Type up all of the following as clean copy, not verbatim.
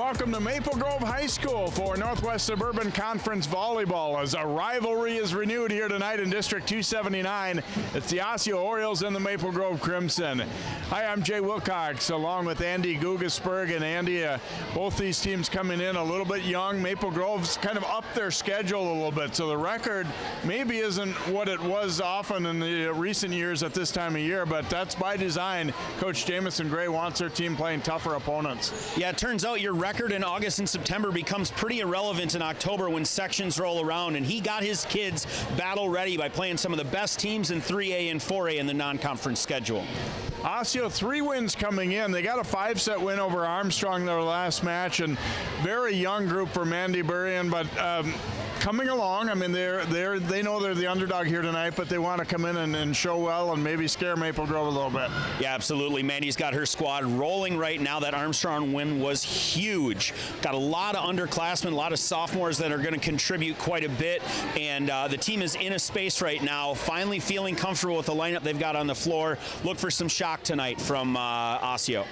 welcome to Maple Grove High School for Northwest Suburban Conference Volleyball as a rivalry is renewed here tonight in District 279. It's the Osseo Orioles and the Maple Grove Crimson. Hi, I'm Jay Wilcox along with Andy Gugasberg. And Andy, both these teams coming in a little bit young. Maple Grove's kind of upped their schedule a little bit, so the record maybe isn't what it was often in the recent years at this time of year, but that's by design. Coach Jamison Gray wants their team playing tougher opponents. Yeah, it turns out your record in August and September becomes pretty irrelevant in October when sections roll around, and he got his kids battle ready by playing some of the best teams in 3A and 4A in the non-conference schedule. Osseo, 3 wins coming in. They got a 5-set win over Armstrong their last match, and very young group for Mandy Burrion, but coming along. I mean, they know they're the underdog here tonight, but they want to come in and show well and maybe scare Maple Grove a little bit. Yeah, absolutely. Mandy's got her squad rolling right now. That Armstrong win was huge. Got a lot of underclassmen, a lot of sophomores that are going to contribute quite a bit, and the team is in a space right now, finally feeling comfortable with the lineup they've got on the floor. Look for some shock tonight from Osseo.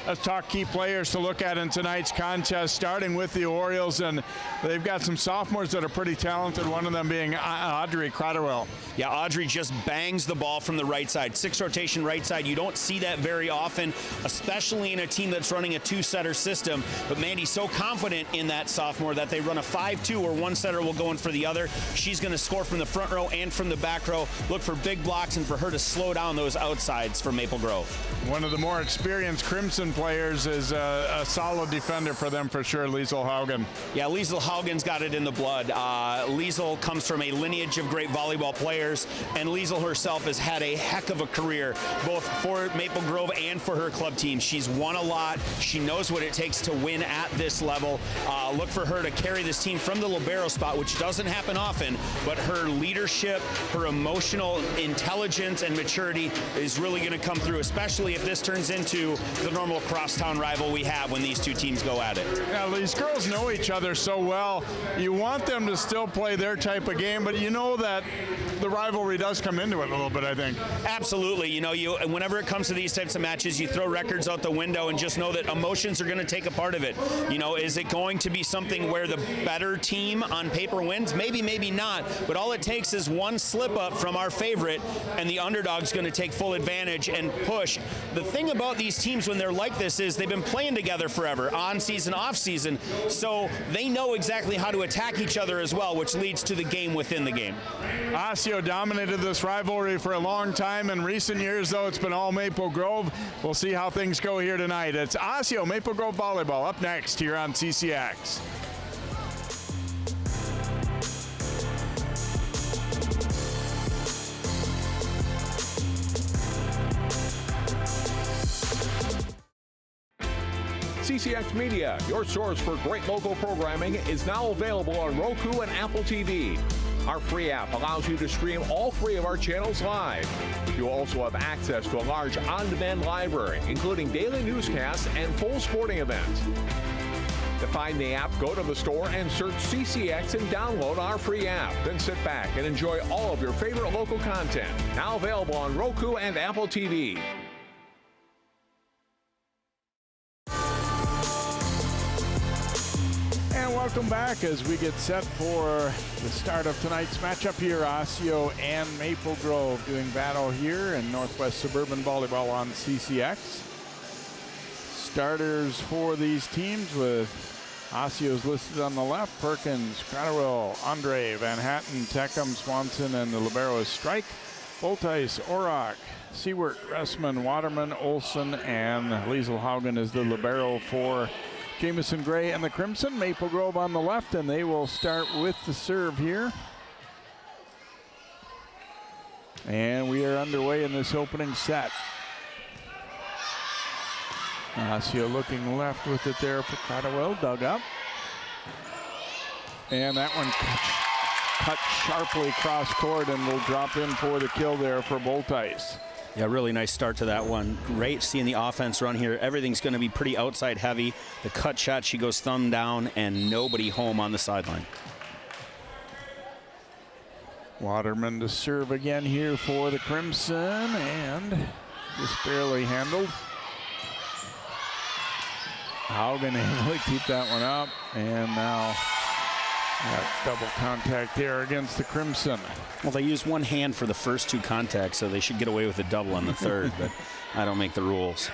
Let's talk key players to look at in tonight's contest, starting with the Orioles, and they've got some sophomores that are pretty talented, one of them being Audrey Crotterwell. Yeah, Audrey just bangs the ball from the right side. 6 rotation right side. You don't see that very often, especially in a team that's running a 2-setter system, but Mandy's so confident in that sophomore that they run a 5-2 where one setter will go in for the other. She's going to score from the front row and from the back row. Look for big blocks and for her to slow down those outsides for Maple Grove. One of the more experienced Crimson players is a solid defender for them for sure, Liesl Haugen. Yeah, Liesl Haugen's got it in the blood. Liesl comes from a lineage of great volleyball players, and Liesl herself has had a heck of a career, both for Maple Grove and for her club team. She's won a lot. She knows what it takes to win at this level. Look for her to carry this team from the libero spot, which doesn't happen often, but her leadership, her emotional intelligence and maturity is really going to come through, especially if this turns into the normal crosstown rival we have when these two teams go at it. Yeah, these girls know each other so well. You want them to still play their type of game, but you know that the rivalry does come into it a little bit, I think. Absolutely. You know, whenever it comes to these types of matches, you throw records out the window and just know that emotions are going to take a part of it. You know, is it going to be something where the better team on paper wins? Maybe, maybe not. But all it takes is one slip up from our favorite, and the underdog's going to take full advantage and push. The thing about these teams when they're like this is they've been playing together forever, on season, off season, so they know exactly how to attack each other as well, which leads to the game within the game. Osseo dominated this rivalry for a long time. In recent years, though, it's been all Maple Grove. We'll see how things go here tonight. It's Osseo Maple Grove Volleyball up next here on CCX. CCX Media, your source for great local programming, is now available on Roku and Apple TV. Our free app allows you to stream all 3 of our channels live. You also have access to a large on-demand library, including daily newscasts and full sporting events. To find the app, go to the store and search CCX and download our free app. Then sit back and enjoy all of your favorite local content. Now available on Roku and Apple TV. Welcome back as we get set for the start of tonight's matchup here. Osseo and Maple Grove doing battle here in Northwest Suburban Volleyball on CCX. Starters for these teams with Osseo's listed on the left: Perkins, Crotterwell, Andre, Van Hatten, Teckham, Swanson, and the libero is Strike, Boltice, Orrock, Seward, Ressman, Waterman, Olson, and Liesl Haugen is the libero for Jamison Gray and the Crimson. Maple Grove on the left, and they will start with the serve here. And we are underway in this opening set. Osseo looking left with it there for Crotterwell, dug up. And that one cut sharply cross court and will drop in for the kill there for Boltice. Yeah, really nice start to that one. Great seeing the offense run here. Everything's going to be pretty outside heavy. The cut shot, she goes thumb down, and nobody home on the sideline. Waterman to serve again here for the Crimson, and just barely handled. Haugen able to keep that one up, and now got double contact there against the Crimson. Well, they used one hand for the first 2 contacts, so they should get away with a double on the third, but I don't make the rules.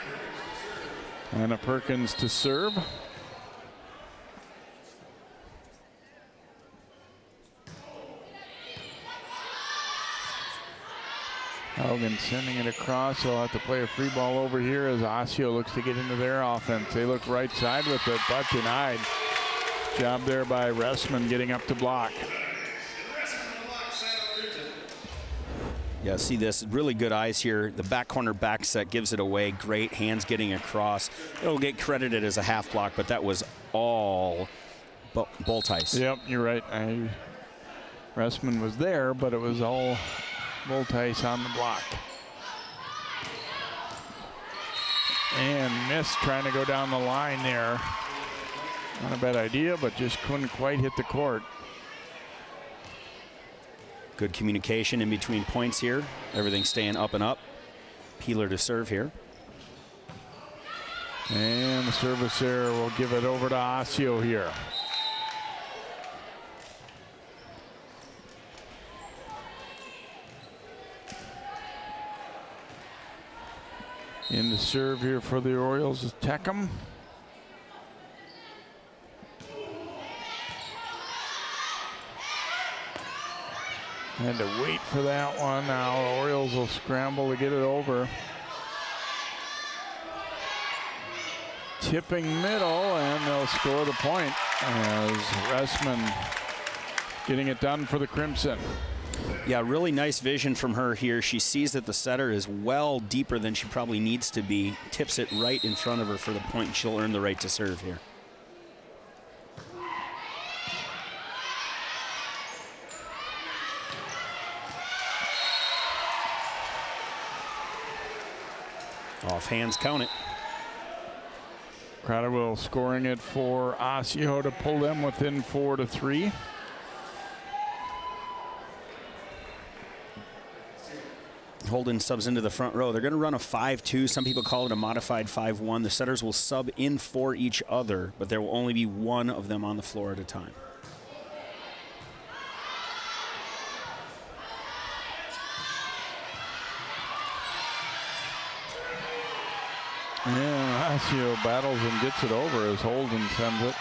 Anna Perkins to serve. Haugen sending it across. He'll have to play a free ball over here as Osseo looks to get into their offense. They look right side with it, but denied. Job there by Ressman getting up to block. Yeah, see this, really good eyes here. The back corner back set gives it away. Great hands getting across. It'll get credited as a half block, but that was all bolt ice. Yep, you're right. Ressman was there, but it was all bolt ice on the block. And missed trying to go down the line there. Not a bad idea, but just couldn't quite hit the court. Good communication in between points here. Everything staying up and up. Peeler to serve here. And the service there will give it over to Osseo here. In the serve here for the Orioles is Teckham. Had to wait for that one. Now the Orioles will scramble to get it over. Tipping middle, and they'll score the point as Ressman getting it done for the Crimson. Yeah, really nice vision from her here. She sees that the setter is well deeper than she probably needs to be. Tips it right in front of her for the point, and she'll earn the right to serve here. Off hands, count it. Crowder scoring it for Osseo to pull them within 4-3. Holden subs into the front row. They're going to run a 5-2. Some people call it a modified 5-1. The setters will sub in for each other, but there will only be one of them on the floor at a time. Yeah, Osseo battles and gets it over as Holden sends it.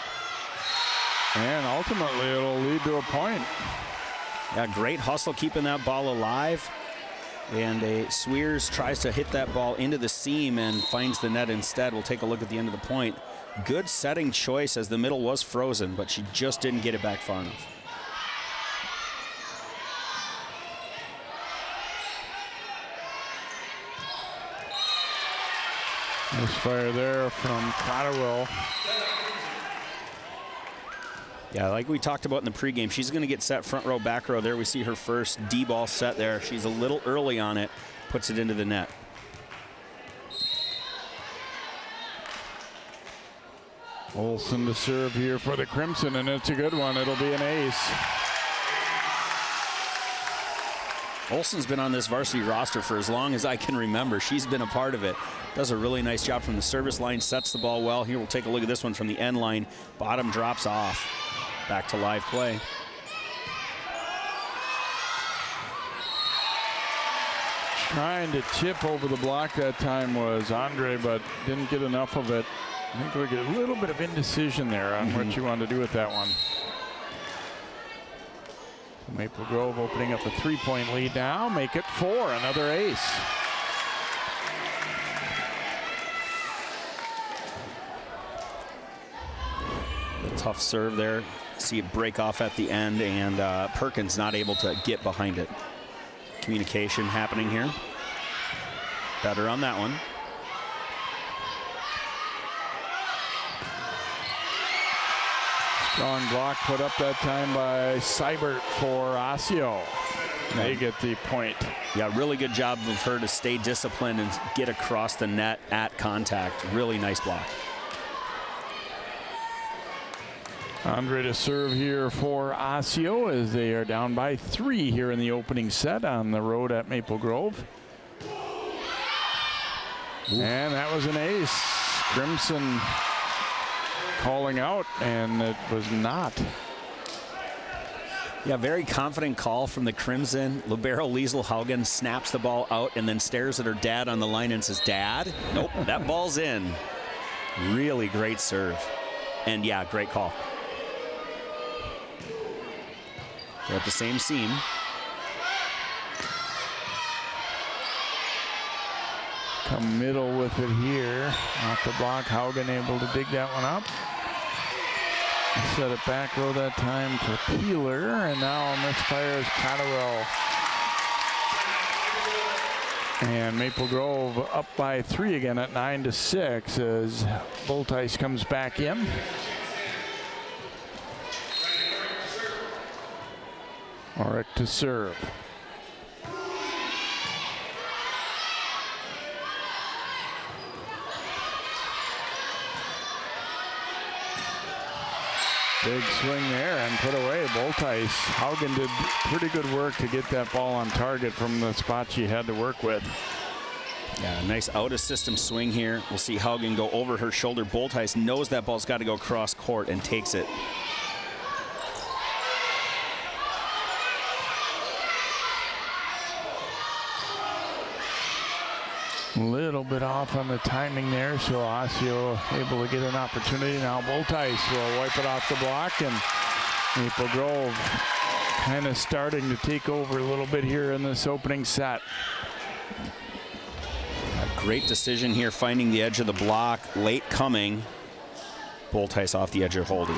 And ultimately it'll lead to a point. Yeah, great hustle keeping that ball alive. And Swears tries to hit that ball into the seam and finds the net instead. We'll take a look at the end of the point. Good setting choice as the middle was frozen, but she just didn't get it back far enough. Nice fire there from Cotterwell. Yeah, like we talked about in the pregame, she's going to get set front row, back row. There we see her first D-ball set there. She's a little early on it, puts it into the net. Olsen to serve here for the Crimson, and it's a good one. It'll be an ace. Olsen's been on this varsity roster for as long as I can remember. She's been a part of it. Does a really nice job from the service line, sets the ball well. Here we'll take a look at this one from the end line. Bottom drops off. Back to live play. Trying to chip over the block that time was Andre, but didn't get enough of it. I think we get a little bit of indecision there on what you want to do with that one. Maple Grove opening up a 3-point lead now. Make it 4, another ace. A tough serve there. See it break off at the end, and Perkins not able to get behind it. Communication happening here. Better on that one. Strong block put up that time by Seibert for Osseo. They get the point. Yeah, really good job of her to stay disciplined and get across the net at contact. Really nice block. Andre to serve here for Osseo as they are down by 3 here in the opening set on the road at Maple Grove. Ooh. And that was an ace. Crimson calling out, and it was not. Yeah, very confident call from the Crimson. Libero Liesl Haugen snaps the ball out and then stares at her dad on the line and says, "Dad?" Nope, that ball's in. Really great serve. And yeah, great call. They're at the same seam. Come middle with it here. Off the block, Haugen able to dig that one up. Set it back row that time for Peeler, and now misfires Cotterell. And Maple Grove up by 3 again at 9-6 as Boltice comes back in. Orick to serve. Big swing there and put away. Boltice. Haugen did pretty good work to get that ball on target from the spot she had to work with. Yeah, nice out-of-system swing here. We'll see Haugen go over her shoulder. Boltice knows that ball's got to go cross court and takes it. A little bit off on the timing there, so Osseo able to get an opportunity. Now Boltice will wipe it off the block, and Maple Grove kind of starting to take over a little bit here in this opening set. A great decision here, finding the edge of the block, late coming. Boltice off the edge of holding.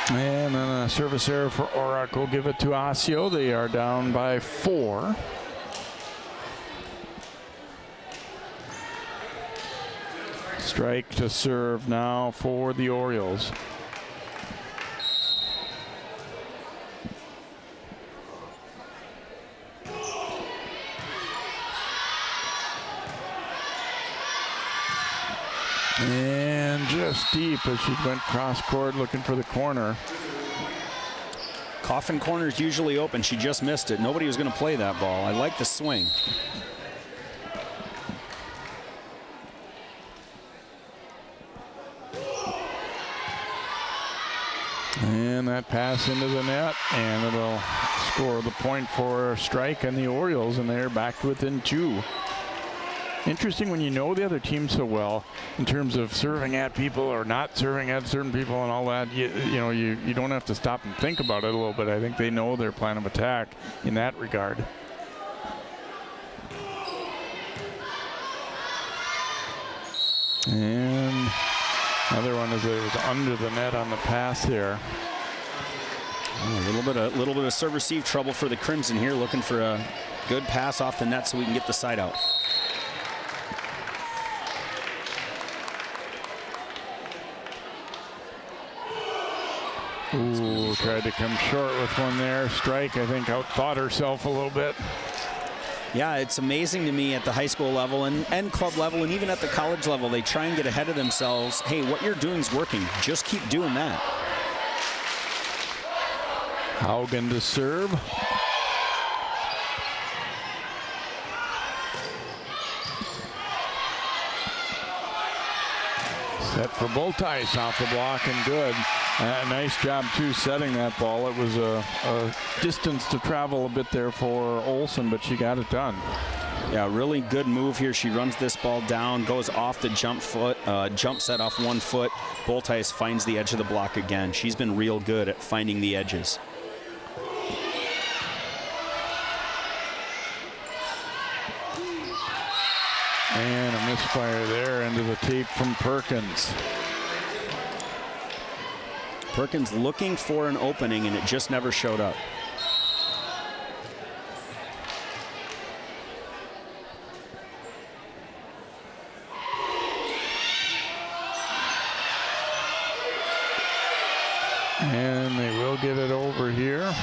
And then a service error for Orick will give it to Osseo. They are down by 4. Strike to serve now for the Orioles. And just deep as she went cross court looking for the corner. Coffin corner's usually open. She just missed it. Nobody was going to play that ball. I like the swing. And that pass into the net, and it'll score the point for Strike and the Orioles, and they're back to within 2. Interesting when you know the other team so well in terms of serving at people or not serving at certain people and all that. You know, you don't have to stop and think about it a little bit. I think they know their plan of attack in that regard. And another one is it was under the net on the pass there. A little bit of serve receive trouble for the Crimson here, looking for a good pass off the net so we can get the side out. Ooh, tried to come short with one there. Strike, I think, outthought herself a little bit. Yeah, it's amazing to me at the high school level and club level and even at the college level, they try and get ahead of themselves. Hey, what you're doing is working. Just keep doing that. Haugen to serve. Set for Boltice off the block and good. Nice job, too, setting that ball. It was a distance to travel a bit there for Olsen, but she got it done. Yeah, really good move here. She runs this ball down, goes off the jump set off 1 foot. Boltice finds the edge of the block again. She's been real good at finding the edges. And a misfire there into the tape from Perkins. Perkins looking for an opening, and it just never showed up. And they will get it over here.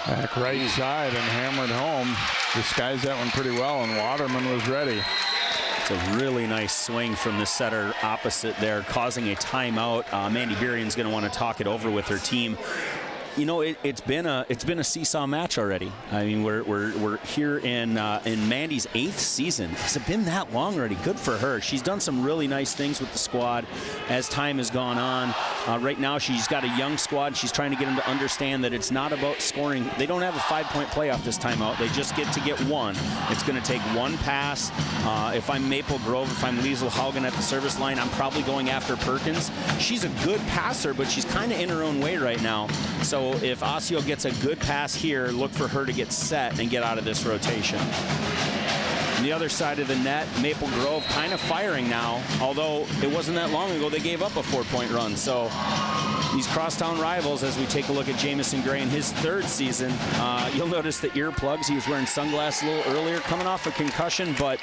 Back right side and hammered home. Disguised that one pretty well, and Waterman was ready. It's a really nice swing from the setter opposite there, causing a timeout. Mandy Burian's going to want to talk it over with her team. you know, it's been a seesaw match already. I mean, we're here in Mandy's 8th season. Has it been that long already? Good for her. She's done some really nice things with the squad as time has gone on. Right now, she's got a young squad. She's trying to get them to understand that it's not about scoring. They don't have a 5-point playoff this time out. They just get to get one. It's going to take one pass. If I'm Maple Grove, if I'm Liesl Haugen at the service line, I'm probably going after Perkins. She's a good passer, but she's kind of in her own way right now. So if Osseo gets a good pass here, look for her to get set and get out of this rotation. On the other side of the net, Maple Grove kind of firing now, although it wasn't that long ago they gave up a 4-point run. So these crosstown rivals, as we take a look at Jamison Gray in his 3rd season, you'll notice the earplugs. He was wearing sunglasses a little earlier, coming off a concussion, but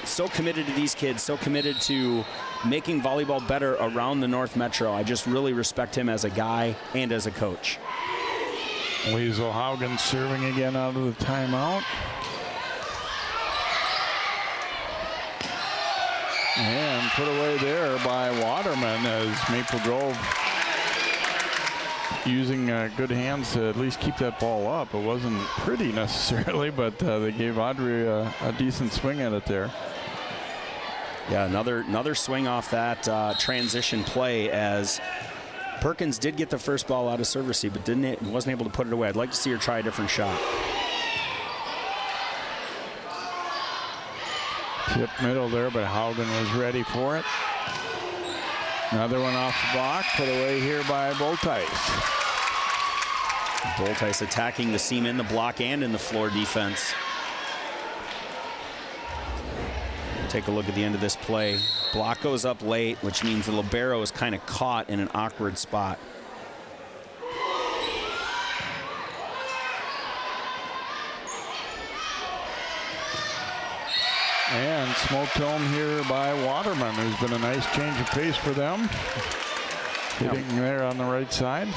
so committed to these kids, so committed to making volleyball better around the North Metro. I just really respect him as a guy and as a coach. Liesl Haugen serving again out of the timeout. And put away there by Waterman as Maple Grove using good hands to at least keep that ball up. It wasn't pretty necessarily, but they gave Audrey a decent swing at it there. Yeah, another swing off that transition play as Perkins did get the first ball out of serve receive, but wasn't able to put it away. I'd like to see her try a different shot. Tip middle there, but Haugen was ready for it. Another one off the block, put away here by Boltice. Boltice attacking the seam in the block and in the floor defense. Take a look at the end of this play. Block goes up late, which means the libero is kind of caught in an awkward spot. And smoked home here by Waterman, who's been a nice change of pace for them. Hitting there on the right side.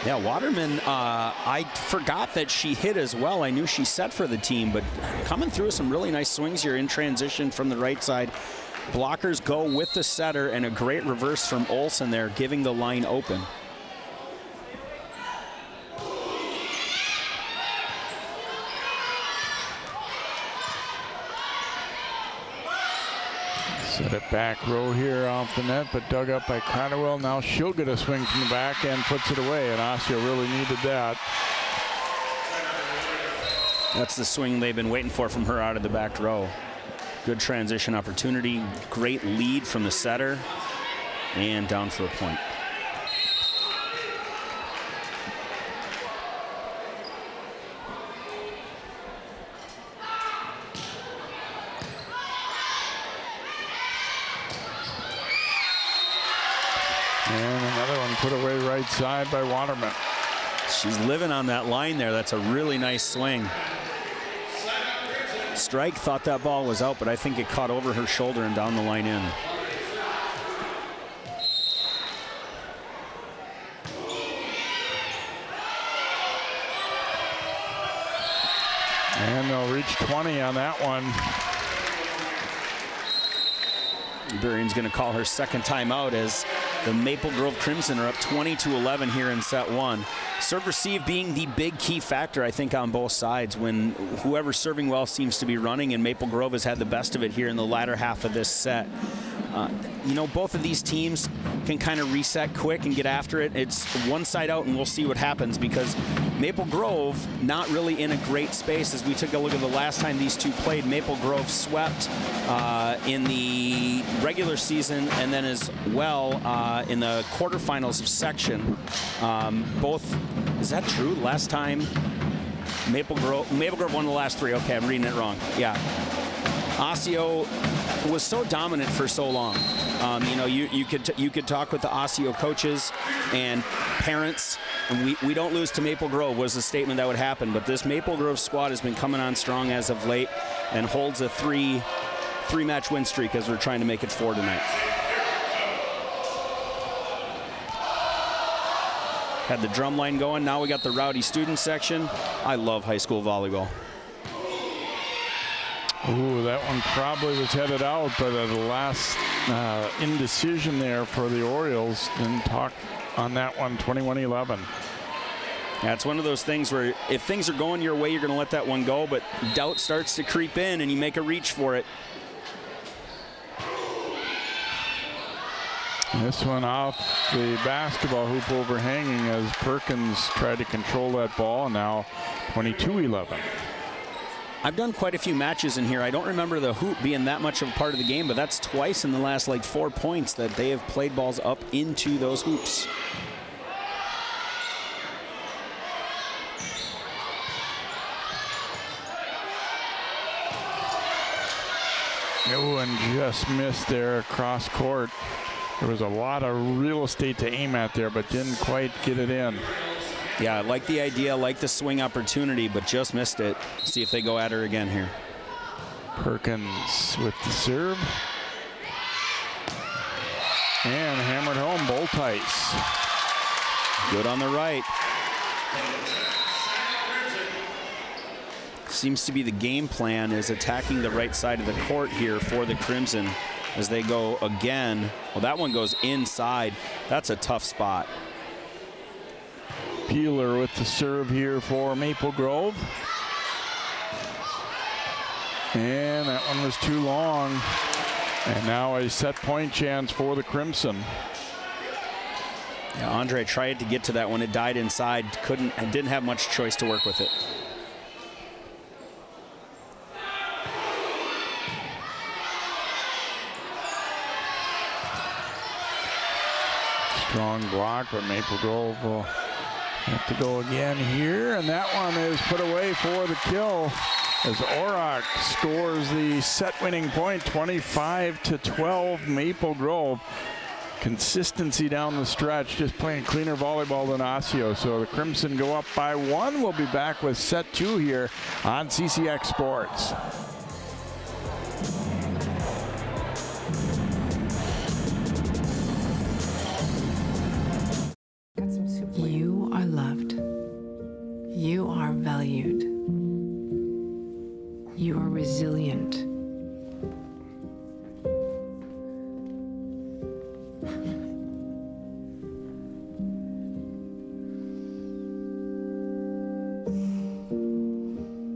Yeah, Waterman, I forgot that she hit as well. I knew she set for the team, but coming through with some really nice swings here in transition from the right side. Blockers go with the setter, and a great reverse from Olsen there, giving the line open. Set it back row here off the net, but dug up by Cradwell. Now she'll get a swing from the back and puts it away, and Osseo really needed that. That's the swing they've been waiting for from her out of the back row. Good transition opportunity, great lead from the setter, and down for a point. And another one put away right side by Waterman. She's living on that line there. That's a really nice swing. Strike thought that ball was out, but I think it caught over her shoulder and down the line in. And they'll reach 20 on that one. Burion's going to call her second timeout as the Maple Grove Crimson are up 20-11 here in set 1. Serve receive being the big key factor, I think, on both sides when whoever's serving well seems to be running, and Maple Grove has had the best of it here in the latter half of this set. You know, both of these teams can kind of reset quick and get after it. It's one side out, and we'll see what happens, because Maple Grove not really in a great space. As we took a look at the last time these two played, Maple Grove swept in the regular season and then as well in the quarterfinals of section. Is that true? Last time Maple Grove won the last 3. Okay, I'm reading it wrong. Yeah. Osseo was so dominant for so long. You know, you could talk with the Osseo coaches and parents, and we don't lose to Maple Grove was the statement that would happen. But this Maple Grove squad has been coming on strong as of late and holds a three-match win streak as we're trying to make it 4 tonight. Had the drum line going. Now we got the rowdy student section. I love high school volleyball. Ooh, that one probably was headed out, but at the last indecision there for the Orioles. Didn't talk on that one, 21-11. Yeah, it's one of those things where if things are going your way, you're going to let that one go, but doubt starts to creep in and you make a reach for it. This one off the basketball hoop overhanging as Perkins tried to control that ball. Now 22-11. I've done quite a few matches in here. I don't remember the hoop being that much of a part of the game, but that's twice in the last 4 points that they have played balls up into those hoops. Oh, and just missed there across court. There was a lot of real estate to aim at there, but didn't quite get it in. Yeah, I like the idea, like the swing opportunity, but just missed it. See if they go at her again here. Perkins with the serve. And hammered home, bolt ice. Good on the right. Seems to be the game plan is attacking the right side of the court here for the Crimson as they go again. Well, that one goes inside. That's a tough spot. Peeler with the serve here for Maple Grove. And that one was too long. And now a set point chance for the Crimson. Yeah, Andre tried to get to that one. It died inside. Didn't have much choice to work with it. Strong block, but Maple Grove will have to go again here. And that one is put away for the kill as Orrock scores the set-winning point, 25-12 Maple Grove. Consistency down the stretch, just playing cleaner volleyball than Osseo. So the Crimson go up by 1. We'll be back with set 2 here on CCX Sports. You are loved. You are valued. You are resilient.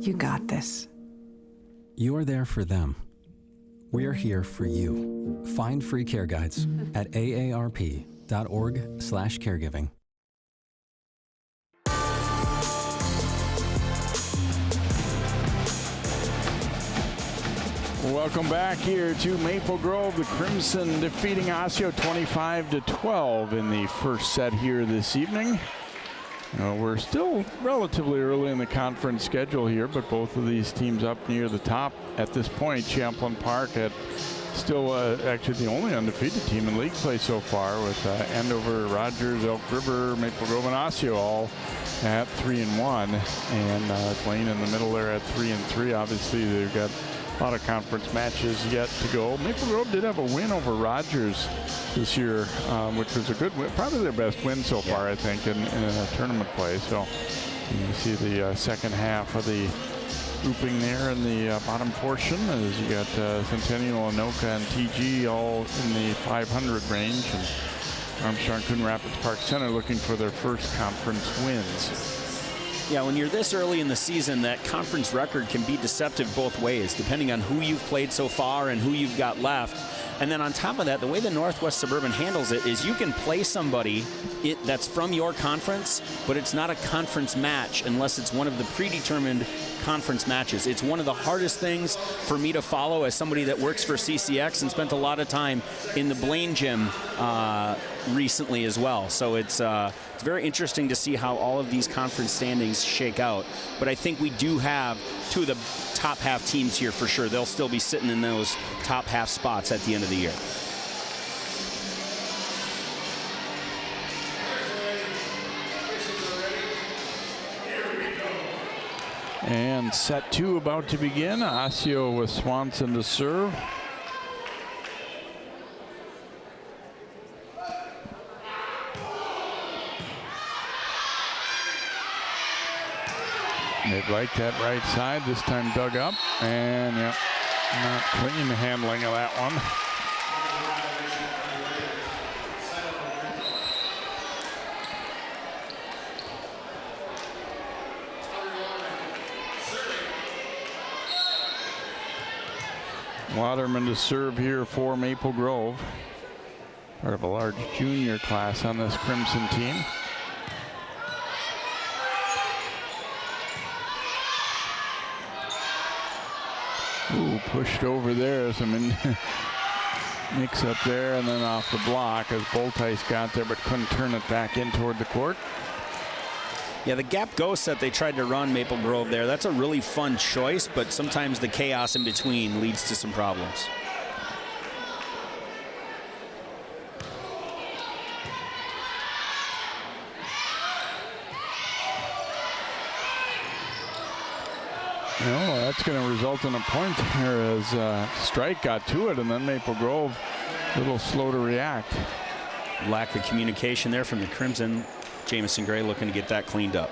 You got this. You are there for them. We are here for you. Find free care guides at aarp.org/caregiving. Welcome back here to Maple Grove. The Crimson defeating Osseo 25-12 in the first set here this evening. We're still relatively early in the conference schedule here, but both of these teams up near the top at this point. Champlain Park at still actually the only undefeated team in league play so far, with Andover, Rogers, Elk River, Maple Grove, and Osseo all at 3-1, and Blaine in the middle there at 3-3. Obviously, they've got a lot of conference matches yet to go. Maple Grove did have a win over Rogers this year, which was a good win, probably their best win so far, I think, in a tournament play. So you see the second half of the grouping there in the bottom portion, as you got Centennial, Anoka, and TG all in the 500 range, and Armstrong Coon Rapids Park Center looking for their first conference wins. Yeah, when you're this early in the season, that conference record can be deceptive both ways, depending on who you've played so far and who you've got left. And then on top of that, the way the Northwest Suburban handles it is you can play somebody that's from your conference, but it's not a conference match unless it's one of the predetermined conference matches. It's one of the hardest things for me to follow as somebody that works for CCX and spent a lot of time in the Blaine gym recently as well. So it's very interesting to see how all of these conference standings shake out. But I think we do have two of the top half teams here for sure. They'll still be sitting in those top half spots at the end of the year. And set 2 about to begin. Osseo with Swanson to serve. They'd like that right side, this time dug up, and yep, not clean handling of that one. Waterman to serve here for Maple Grove. Part of a large junior class on this Crimson team. Ooh, pushed over there. Some mix up there and then off the block as Boltice got there but couldn't turn it back in toward the court. Yeah, the gap ghost that they tried to run Maple Grove there, that's a really fun choice, but sometimes the chaos in between leads to some problems. No, that's going to result in a point here as Strike got to it, and then Maple Grove a little slow to react. Lack of communication there from the Crimson. Jamison Gray looking to get that cleaned up.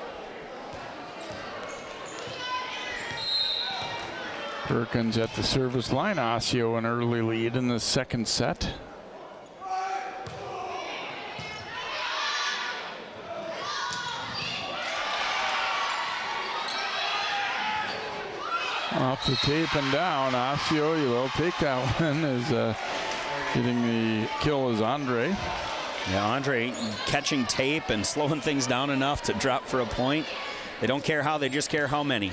Perkins at the service line. Osseo an early lead in the second set. Off the tape and down. Osseo, you will take that one as getting the kill is Andre. Yeah, Andre catching tape and slowing things down enough to drop for a point. They don't care how, they just care how many.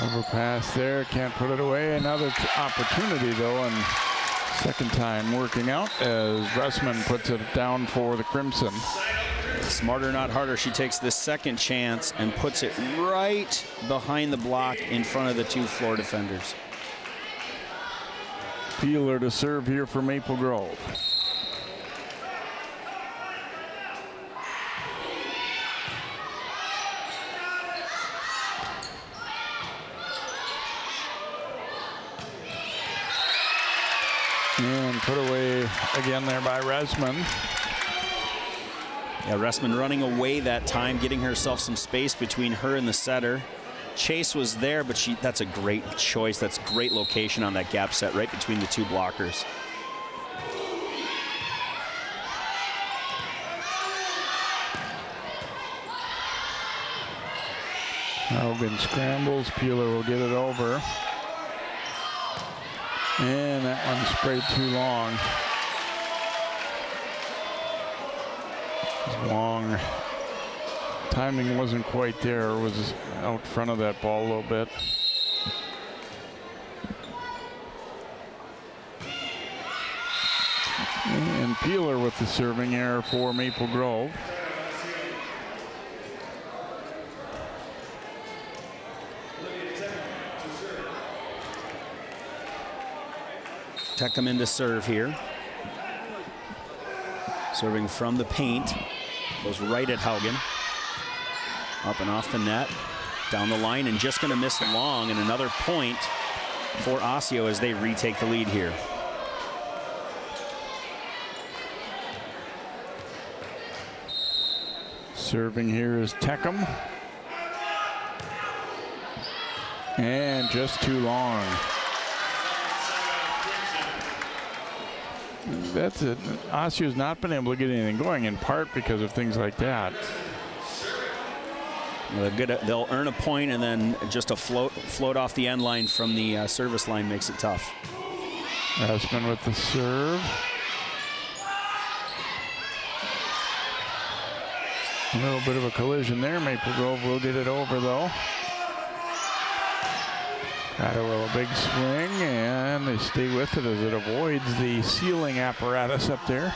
Overpass there, can't put it away. Another opportunity though, and second time working out as Russman puts it down for the Crimson. Smarter, not harder. She takes this second chance and puts it right behind the block in front of the two floor defenders. Peeler to serve here for Maple Grove. And put away again there by Resman. Yeah, Resman running away that time, getting herself some space between her and the setter. Chase was there, but that's a great choice. That's great location on that gap set right between the two blockers. Hogan scrambles. Peeler will get it over. And that one sprayed too long. Long. Timing wasn't quite there. It was out front of that ball a little bit. And Peeler with the serving error for Maple Grove. Teckham in to serve here. Serving from the paint. Goes right at Haugen. Up and off the net. Down the line and just going to miss long. And another point for Osseo as they retake the lead here. Serving here is Teckham. And just too long. That's it. Osseo's not been able to get anything going, in part because of things like that. Well, they'll earn a point, and then just a float off the end line from the service line makes it tough. Aspen with the serve. A little bit of a collision there. Maple Grove will get it over though. Catterwell a big swing, and they stay with it as it avoids the sealing apparatus up there.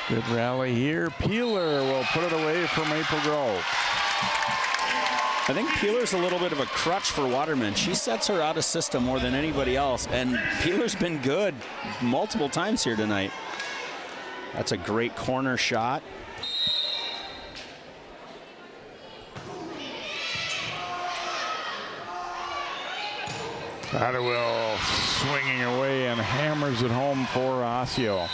Good rally here. Peeler will put it away for Maple Grove. I think Peeler's a little bit of a crutch for Waterman. She sets her out of system more than anybody else, and Peeler's been good multiple times here tonight. That's a great corner shot. Catterwell swinging away and hammers it home for Osseo.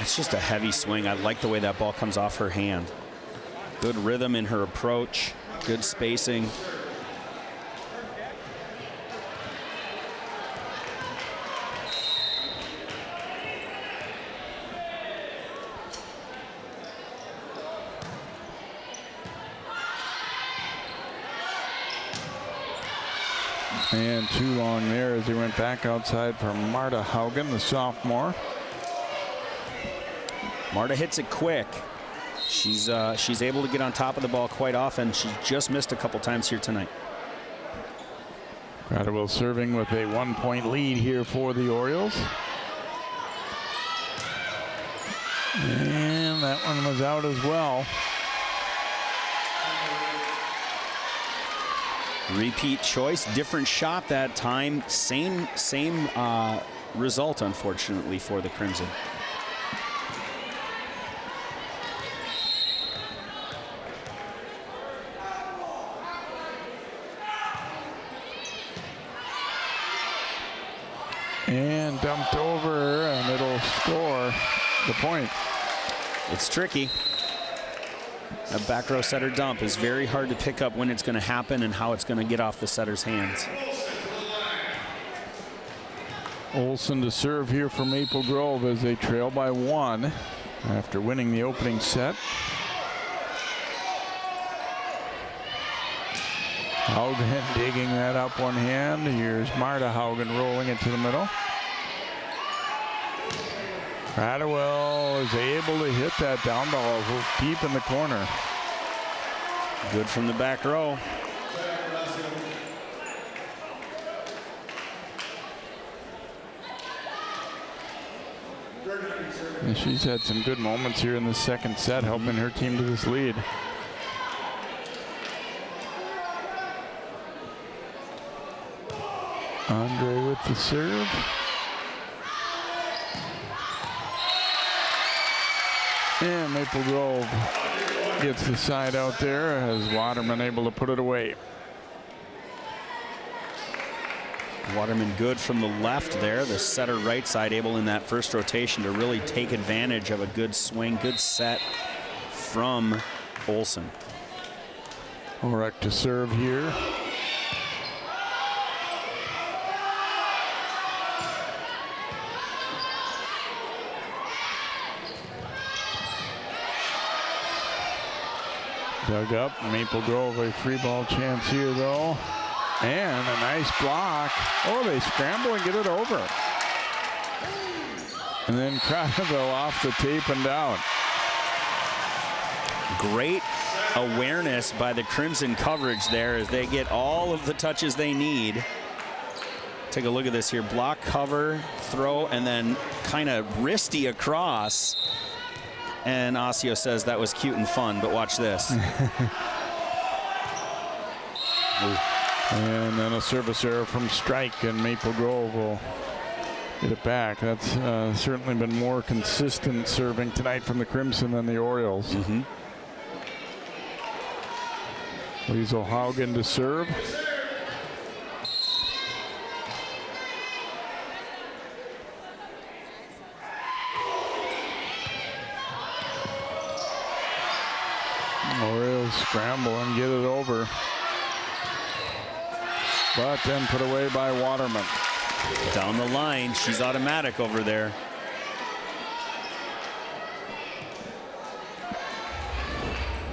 It's just a heavy swing. I like the way that ball comes off her hand. Good rhythm in her approach. Good spacing. And too long there as he went back outside for Marta Haugen, the sophomore. Marta hits it quick. She's able to get on top of the ball quite often. She just missed a couple times here tonight. Gradwell serving with a 1-point lead here for the Orioles. And that one was out as well. Repeat choice, different shot that time. Same result, unfortunately, for the Crimson. And dumped over, and it'll score the point. It's tricky. A back row setter dump is very hard to pick up when it's going to happen and how it's going to get off the setter's hands. Olsen to serve here for Maple Grove as they trail by 1 after winning the opening set. Haugen digging that up one hand. Here's Marta Haugen rolling it to the middle. Gradwell is able to hit that down ball deep in the corner. Good from the back row. And she's had some good moments here in the second set, helping her team to this lead. Andre with the serve. And Maple Grove gets the side out there as Waterman able to put it away. Waterman good from the left there. The setter right side able in that first rotation to really take advantage of a good swing, good set from Olsen. Orek to serve here. Dug up. Maple Grove a free ball chance here though. And a nice block. Oh, they scramble and get it over. And then Gradwell off the tape and down. Great awareness by the Crimson coverage there as they get all of the touches they need. Take a look at this here. Block, cover, throw, and then kind of wristy across. And Osseo says that was cute and fun, but watch this. And then a service error from Strike, and Maple Grove will get it back. That's certainly been more consistent serving tonight from the Crimson than the Orioles. Liesl Haugen to serve. Orioles scramble and get it over. But then put away by Waterman. Down the line, she's automatic over there.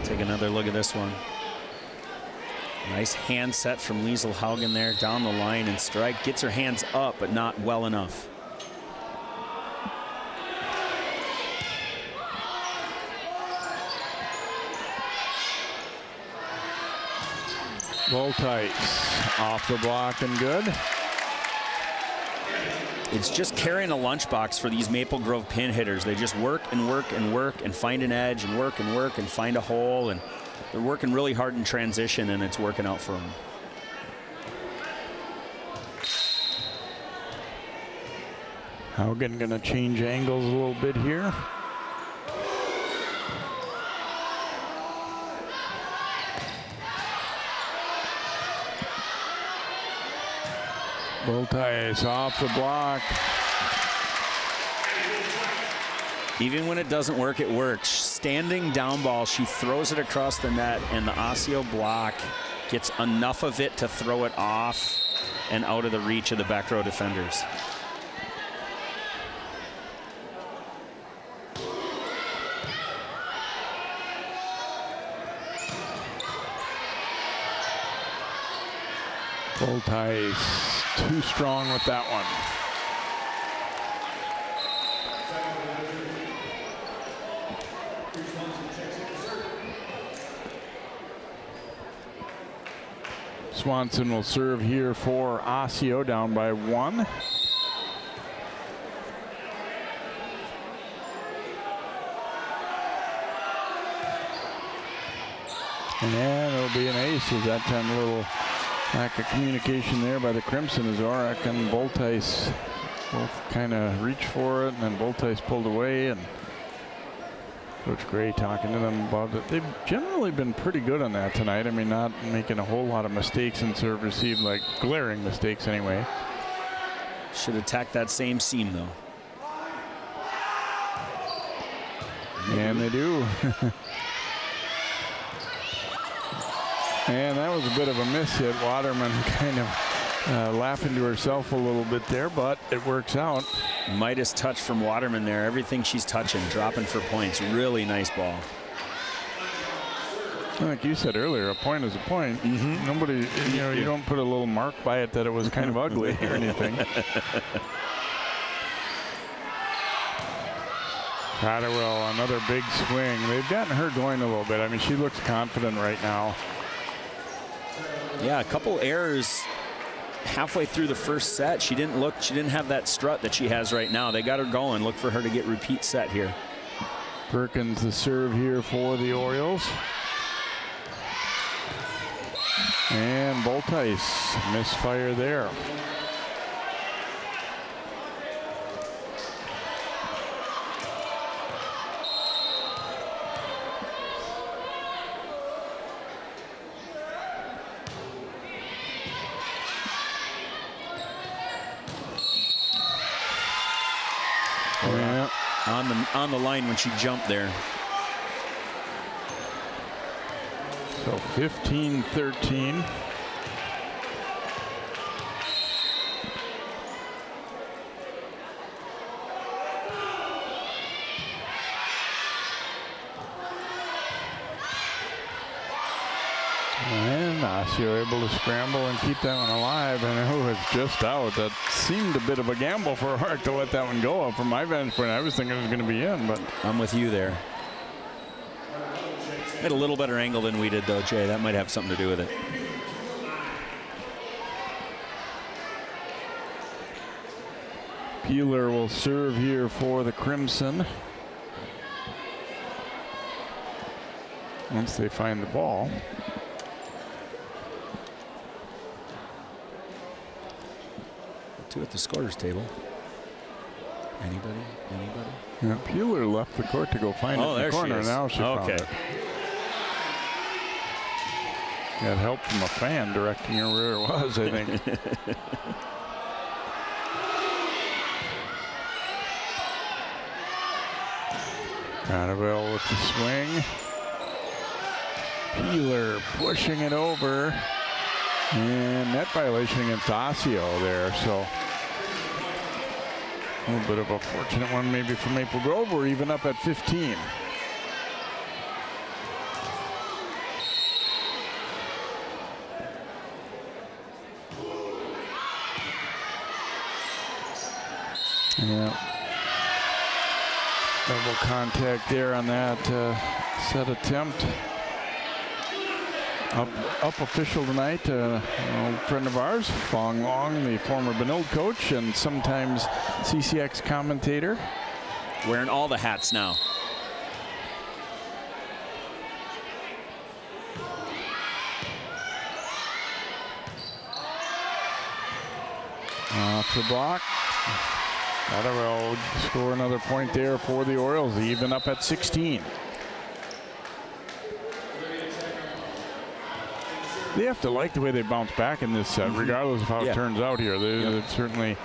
Take another look at this one. Nice hand set from Liesl Haugen there down the line, and Strike gets her hands up, but not well enough. Voltice off the block and good. It's just carrying a lunchbox for these Maple Grove pin hitters. They just work and work and work and find an edge and work and find a hole, and they're working really hard in transition, and it's working out for them. Haugen gonna change angles a little bit here. Voltice off the block. Even when it doesn't work, it works. standing down ball. She throws it across the net, and the Osseo block gets enough of it to throw it off and out of the reach of the back row defenders. Boltei's too strong with that one. Swanson will serve here for Osseo, down by 1. And it'll be an ace. Is that time a little lack of communication there by the Crimson, as Orak and Boltei's both kind of reached for it, and then Boltei's pulled away, and Coach Gray talking to them about it. They've generally been pretty good on that tonight. I mean, not making a whole lot of mistakes in serve receive, like glaring mistakes anyway. Should attack that same seam, though. And they do. And that was a bit of a miss hit. Waterman kind of laughing to herself a little bit there, but it works out. Midas touch from Waterman there. Everything she's touching, dropping for points. Really nice ball. Like you said earlier, a point is a point. Nobody, you know, you don't put a little mark by it that it was kind of ugly or anything. Cotterwell, another big swing. They've gotten her going a little bit. I mean, she looks confident right now. Yeah, a couple errors halfway through the first set. She didn't have that strut that she has right now. They got her going. Look for her to get repeat set here. Perkins the serve here for the Orioles. And Boltei's misfire there. Yeah. On the line when she jumped there. So 15-13. And Osseo able to scramble and keep that one alive, and it was just out. That seemed a bit of a gamble for Hart to let that one go. From my vantage point, I was thinking it was going to be in, but I'm with you there. Had a little better angle than we did, though, Jay. That might have something to do with it. Peeler will serve here for the Crimson. Once they find the ball. Two at the scorer's table. Anybody? Yeah, Peeler left the court to go find it in the corner. Now she found it. Got help from a fan directing her where it was, I think. Cotterwell with the swing. Peeler pushing it over. And net violation against Osseo there, so a little bit of a fortunate one maybe for Maple Grove. We're even up at 15. Yeah. Double contact there on that set attempt. Up official tonight, an old friend of ours, Fong Long, the former Benilde coach and sometimes CCX commentator. Wearing all the hats now. Off the block. Cotterwell score another point there for the Orioles, even up at 16. They have to like the way they bounce back in this set, regardless of how it turns out here. They're certainly,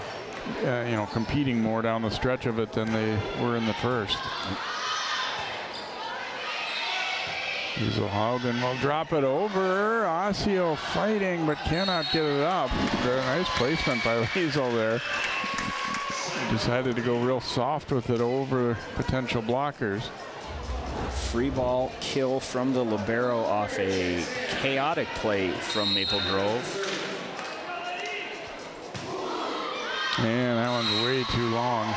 you know, competing more down the stretch of it than they were in the first. Haugen will drop it over. Osseo fighting, but cannot get it up. Nice placement by Liesel there. Decided to go real soft with it over potential blockers. Free ball kill from the libero off a chaotic play from Maple Grove. And that one's way too long.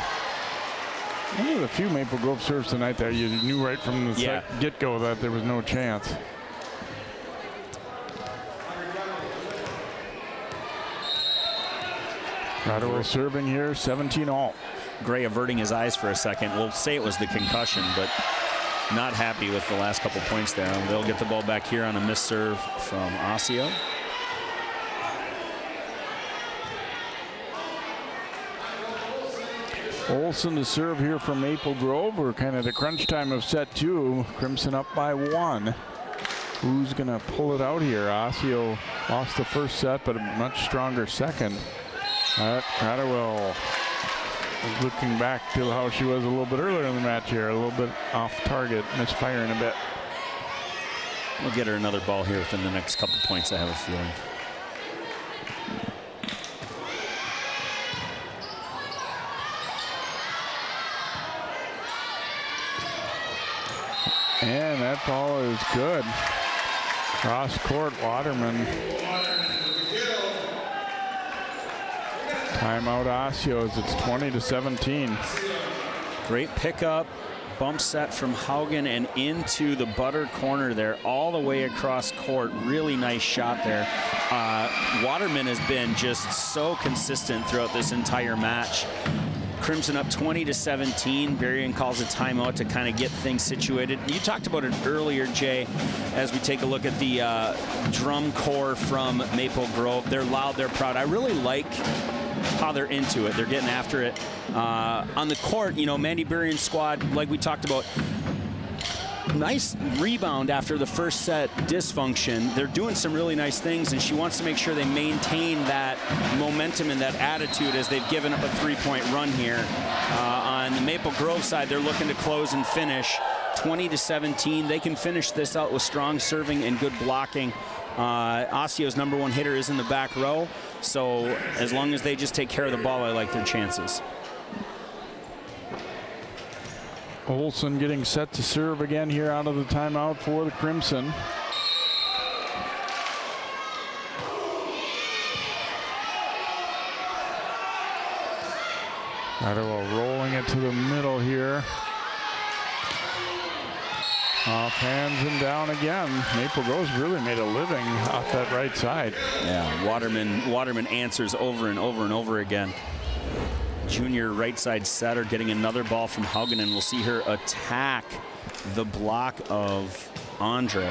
One of the few Maple Grove serves tonight that you knew right from the get-go that there was no chance. Ottawa serving here, 17 all. Gray averting his eyes for a second. We'll say it was the concussion, but not happy with the last couple points there. And they'll get the ball back here on a missed serve from Osseo. Olsen to serve here from Maple Grove. We're kind of the crunch time of set 2. Crimson up by 1. Who's going to pull it out here? Osseo lost the first set, but a much stronger second. Ottawa looking back to how she was a little bit earlier in the match here. A little bit off target, misfiring a bit. We'll get her another ball here within the next couple points, I have a feeling. And that ball is good. Cross court, Waterman. Timeout Osseo as it's 20-17. Great pickup, bump set from Haugen and into the butter corner there, all the way across court. Really nice shot there. Waterman has been just so consistent throughout this entire match. Crimson up 20-17. Berrien calls a timeout to kind of get things situated. You talked about it earlier, Jay, as we take a look at the drum corps from Maple Grove. They're loud, they're proud. I really like how they're into it. They're getting after it. On the court, you know, Mandy Berrien's squad, like we talked about, nice rebound after the first set dysfunction. They're doing some really nice things, and she wants to make sure they maintain that momentum and that attitude as they've given up a three-point run here. On the Maple Grove side, they're looking to close and finish 20-17. They can finish this out with strong serving and good blocking. Osseo's number one hitter is in the back row, so as long as they just take care of the ball, I like their chances. Olsen getting set to serve again here out of the timeout for the Crimson. Ottawa rolling it to the middle here. Off hands and down again. Maple Grove's really made a living off that right side. Yeah, Waterman answers over and over and over again. Junior right side setter getting another ball from Haugen, and we'll see her attack the block of Andre.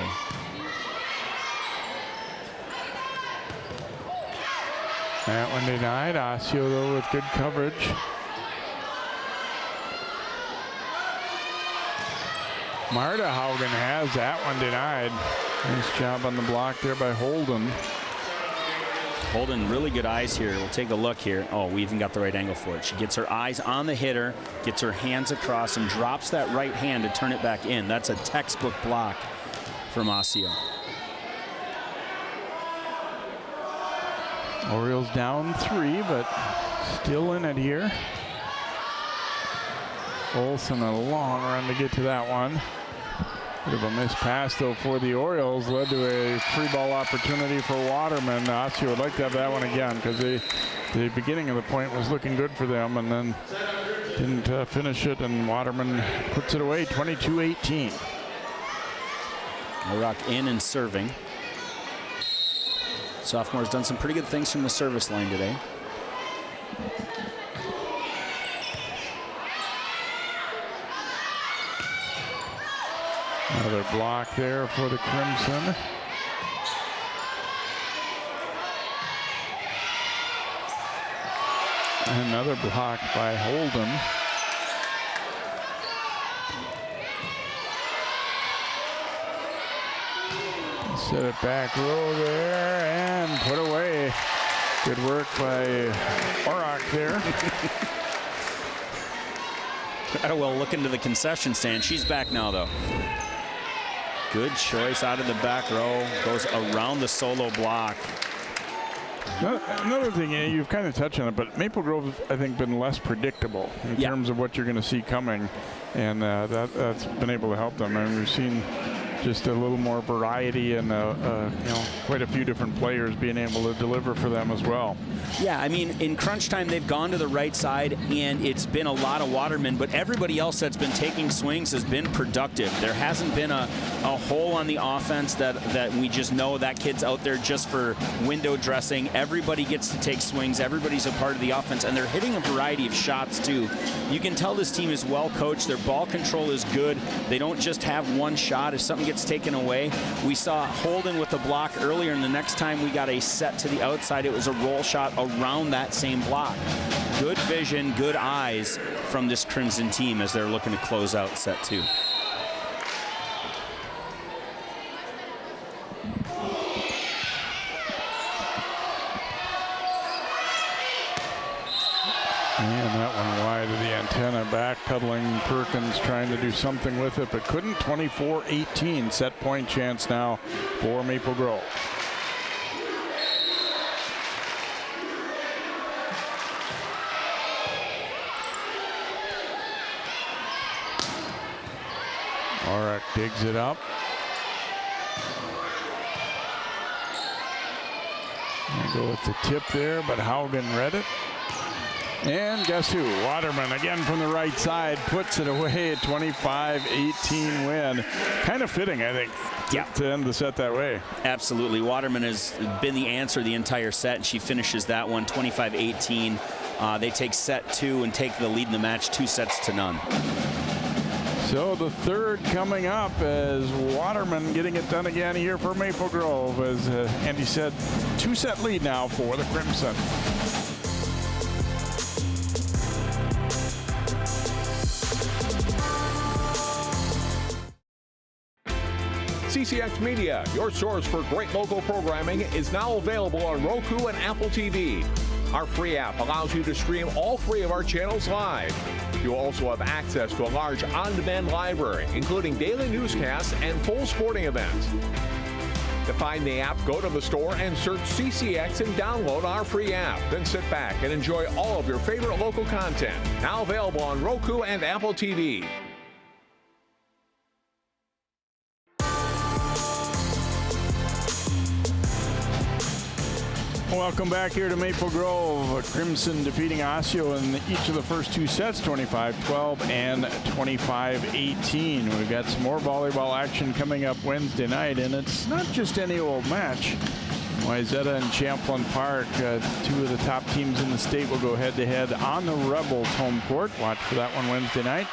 That one denied. Osseo though with good coverage. Marta Haugen has that one denied. Nice job on the block there by Holden. Holden, really good eyes here. We'll take a look here. Oh, we even got the right angle for it. She gets her eyes on the hitter, gets her hands across, and drops that right hand to turn it back in. That's a textbook block from Osseo. Orioles down 3, but still in it here. Olsen a long run to get to that one. Bit of a missed pass though for the Orioles, led to a free ball opportunity for Waterman. Osseo would like to have that one again because the beginning of the point was looking good for them, and then didn't finish it, and Waterman puts it away 22-18. Rock in and serving. Sophomore's done some pretty good things from the service line today. Another block there for the Crimson. Another block by Holden. Set it back row there and put away. Good work by Orrock there. Ottawa look into the concession stand. She's back now though. Good choice out of the back row. Goes around the solo block. Another thing, you've kind of touched on it, but Maple Grove's, I think, been less predictable in terms of what you're going to see coming, and that's been able to help them. And we've seen just a little more variety and quite a few different players being able to deliver for them as well. Yeah, I mean, in crunch time, they've gone to the right side, and it's been a lot of Waterman, but everybody else that's been taking swings has been productive. There hasn't been a hole on the offense that we just know that kid's out there just for window dressing. Everybody gets to take swings. Everybody's a part of the offense, and they're hitting a variety of shots, too. You can tell this team is well coached. Their ball control is good. They don't just have one shot. If something gets taken away, we saw Holden with the block earlier, and the next time we got a set to the outside, it was a roll shot around that same block. Good vision, good eyes from this Crimson team as they're looking to close out set 2. And that one wide of the antenna, backpedaling Perkins trying to do something with it, but couldn't. 24-18, set point chance now for Maple Grove. Orrick digs it up. Go with the tip there, but Haugen read it. And guess who? Waterman again from the right side puts it away. 25-18 win. Kind of fitting, I think, to end the set that way. Absolutely. Waterman has been the answer the entire set, and she finishes that one 25-18. They take set 2 and take the lead in the match 2-0. So the third coming up as Waterman getting it done again here for Maple Grove. As Andy said, 2-set lead now for the Crimson. CCX Media, your source for great local programming, is now available on Roku and Apple TV. Our free app allows you to stream all 3 of our channels live. You'll also have access to a large on-demand library, including daily newscasts and full sporting events. To find the app, go to the store and search CCX and download our free app. Then sit back and enjoy all of your favorite local content. Now available on Roku and Apple TV. Welcome back here to Maple Grove. Crimson defeating Osseo in each of the first 2 sets, 25-12 and 25-18. We've got some more volleyball action coming up Wednesday night, and it's not just any old match. Wayzata and Champlain Park, 2 of the top teams in the state, will go head-to-head on the Rebels home court. Watch for that one Wednesday night.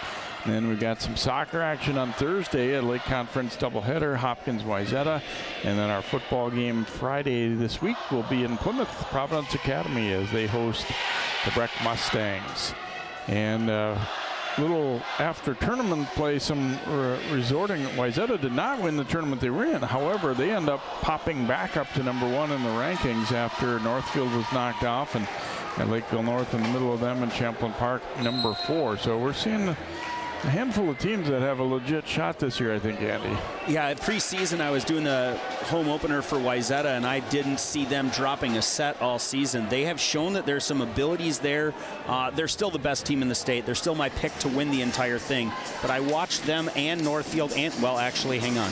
And then we've got some soccer action on Thursday, a Lake Conference doubleheader, Hopkins-Wayzata. And then our football game Friday this week will be in Plymouth, Providence Academy, as they host the Breck Mustangs. And little after tournament play, some resorting. Wayzata did not win the tournament they were in. However, they end up popping back up to number 1 in the rankings after Northfield was knocked off, and Lakeville North in the middle of them, and Champlain Park number 4. So we're seeing a handful of teams that have a legit shot this year, I think, Andy. Yeah, preseason I was doing the home opener for Wayzata, and I didn't see them dropping a set all season. They have shown that there's some abilities there. They're still the best team in the state. They're still my pick to win the entire thing. But I watched them and Northfield and, well, actually, hang on.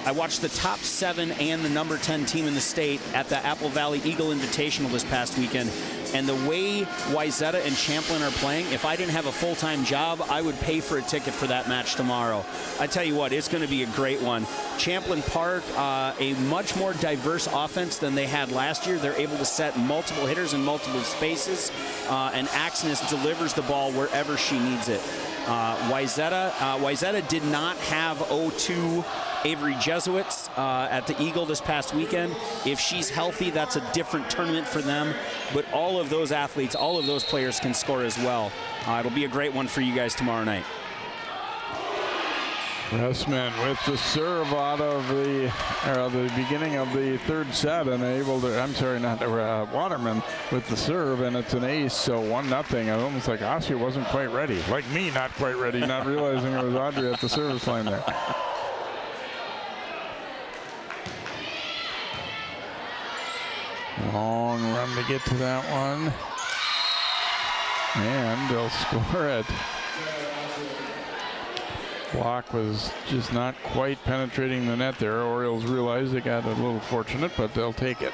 I watched the top 7 and the number 10 team in the state at the Apple Valley Eagle Invitational this past weekend. And the way Wayzata and Champlain are playing, if I didn't have a full-time job, I would pay for a ticket for that match tomorrow. I tell you what, it's going to be a great one. Champlain Park, a much more diverse offense than they had last year. They're able to set multiple hitters in multiple spaces, and Axness delivers the ball wherever she needs it. Wayzata did not have 0-2 Avery Jesuits at the Eagle this past weekend. If she's healthy, that's a different tournament for them. But all of those athletes, all of those players can score as well. It'll be a great one for you guys tomorrow night. Ressman with the serve out of the beginning of the third set, and able to, I'm sorry, not Waterman with the serve, and it's an ace, so 1-0. Almost like Osseo wasn't quite ready. Like me, not quite ready, not realizing it was Audrey at the service line there. Long run to get to that one. And they'll score it. Block was just not quite penetrating the net there. Orioles realized they got a little fortunate, but they'll take it.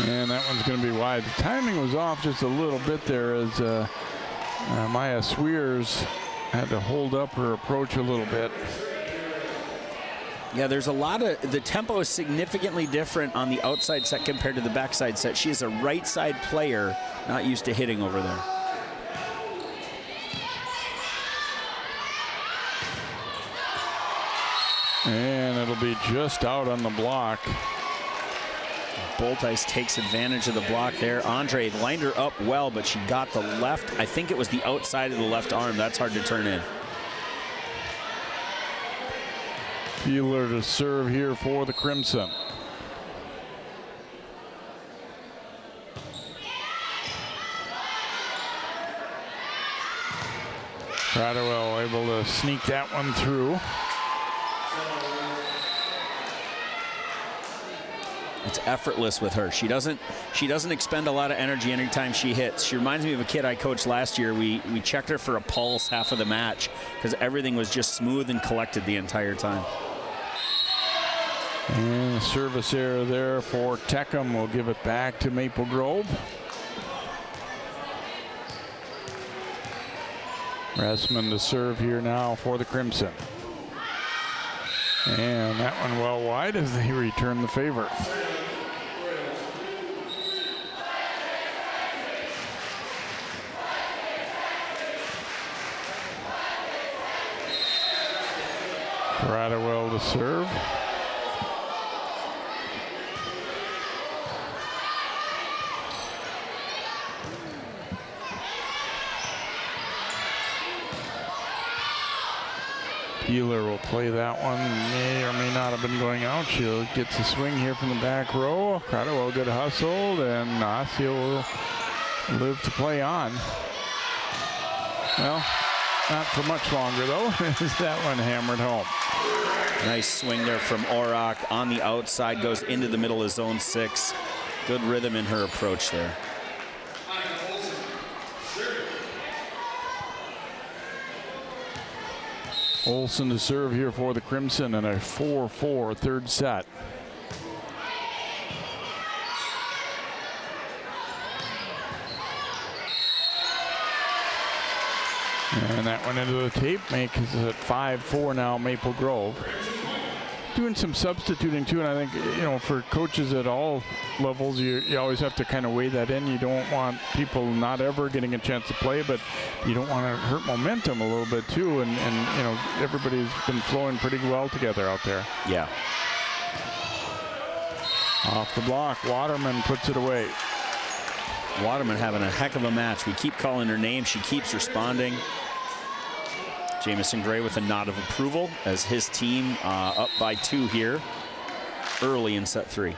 And that one's going to be wide. The timing was off just a little bit there as Maya Swears had to hold up her approach a little bit. Yeah, there's a lot of, the tempo is significantly different on the outside set compared to the backside set. She is a right side player, not used to hitting over there. And it'll be just out on the block. Boltice takes advantage of the block there. Andre lined her up well, but she got the left. I think it was the outside of the left arm. That's hard to turn in. Peeler to serve here for the Crimson. Cradwell able to sneak that one through. It's effortless with her. She doesn't expend a lot of energy anytime she hits. She reminds me of a kid I coached last year. We checked her for a pulse half of the match because everything was just smooth and collected the entire time. And a service error there for Tecum. Will give it back to Maple Grove. Ressman to serve here now for the Crimson. And that one well wide as they return the favor. Cradwell to serve. Peeler will play that one. May or may not have been going out. She'll get the swing here from the back row. Cradwell get hustled, and Osseo will live to play on. Well, not for much longer though. Is that one hammered home? Nice swing there from Auroch on the outside, goes into the middle of zone 6. Good rhythm in her approach there. Olsen to serve here for the Crimson in a 4-4 third set. And that went into the tape, makes it 5-4 now, Maple Grove. Doing some substituting too, and I think, you know, for coaches at all levels, you always have to kind of weigh that in. You don't want people not ever getting a chance to play, but you don't want to hurt momentum a little bit too. And you know, everybody's been flowing pretty well together out there. Yeah. Off the block, Waterman puts it away. Waterman having a heck of a match. We keep calling her name. She keeps responding. Jamison Gray with a nod of approval as his team up by 2 here early in set 3.